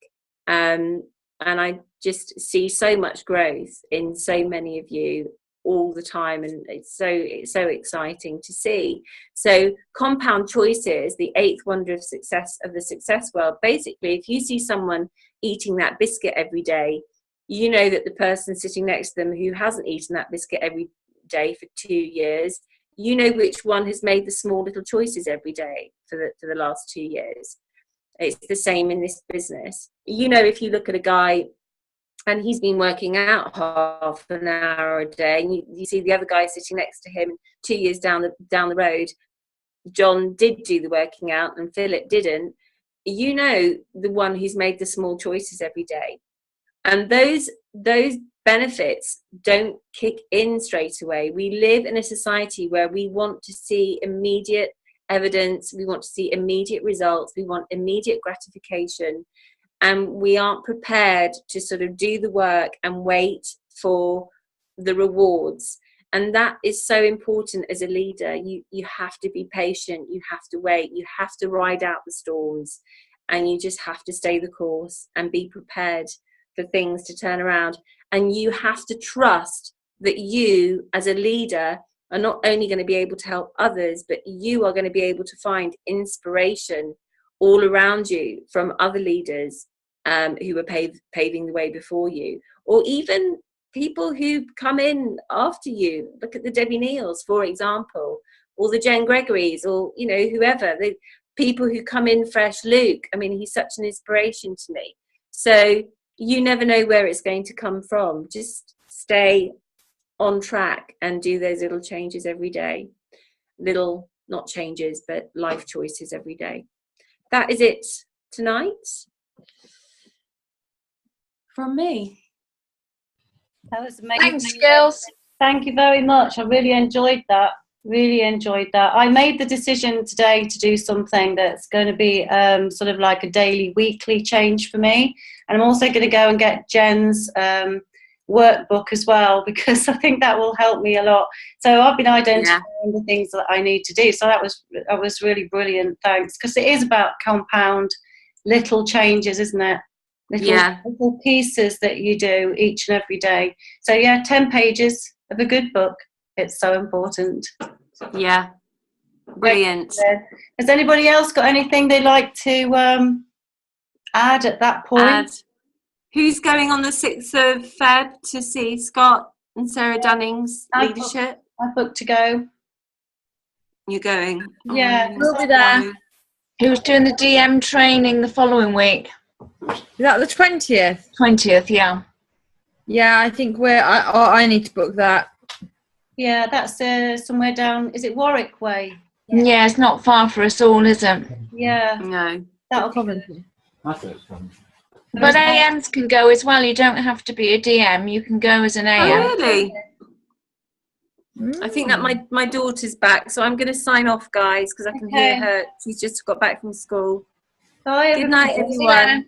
S4: And I just see so much growth in so many of you all the time, and it's so exciting to see. So compound choices, the eighth wonder of success, of the success world. Basically, if you see someone eating that biscuit every day, you know that the person sitting next to them who hasn't eaten that biscuit every day for 2 years, you know which one has made the small little choices every day for the last 2 years. It's the same in this business. You know, if you look at a guy and he's been working out half an hour a day, and you see the other guy sitting next to him 2 years down the road, John did do the working out and Philip didn't, you know the one who's made the small choices every day. And those benefits don't kick in straight away. We live in a society where we want to see immediate evidence, we want to see immediate results, we want immediate gratification, and we aren't prepared to sort of do the work and wait for the rewards. And that is so important as a leader. You have to be patient, you have to wait, you have to ride out the storms, and you just have to stay the course and be prepared for things to turn around. And you have to trust that you as a leader are not only going to be able to help others, but you are going to be able to find inspiration all around you from other leaders who were paving the way before you, or even people who come in after you. Look at the Debbie Neals, for example, or the Jen Gregories, or, you know, whoever, the people who come in fresh. Luke, I mean, he's such an inspiration to me. So you never know where it's going to come from. Just stay on track and do those little changes every day. Little, not changes, but life choices every day. That is it tonight from me.
S1: That was amazing.
S2: Thanks, girls.
S1: Thank you very much. I really enjoyed that. I made the decision today to do something that's going to be sort of like a daily, weekly change for me. And I'm also going to go and get Jen's workbook as well, because I think that will help me a lot. So I've been identifying the things that I need to do. So that was really brilliant. Thanks. Because it is about compound little changes, isn't it? Little pieces that you do each and every day. So 10 pages of a good book. It's so important.
S4: Yeah, brilliant.
S1: Has anybody else got anything they'd like to add at that point?
S4: Who's going on the 6th of Feb to see Scott and Sarah Dunning's leadership?
S1: I've booked to go.
S4: You're going?
S1: Yeah.
S2: We'll be there. Who's doing the DM training the following week?
S3: Is that the 20th?
S2: 20th, yeah.
S3: Yeah, I think I need to book that.
S1: Yeah, that's somewhere down. Is it Warwick Way?
S2: Yeah, it's not far for us all, is it?
S1: Yeah.
S4: No.
S1: That'll be
S3: Coventry.
S2: But AMs can go as well. You don't have to be a DM. You can go as an AM.
S4: Oh, really? I think that my daughter's back, so I'm going to sign off, guys, because I can hear her. She's just got back from school.
S1: Bye,
S4: Good night, everyone.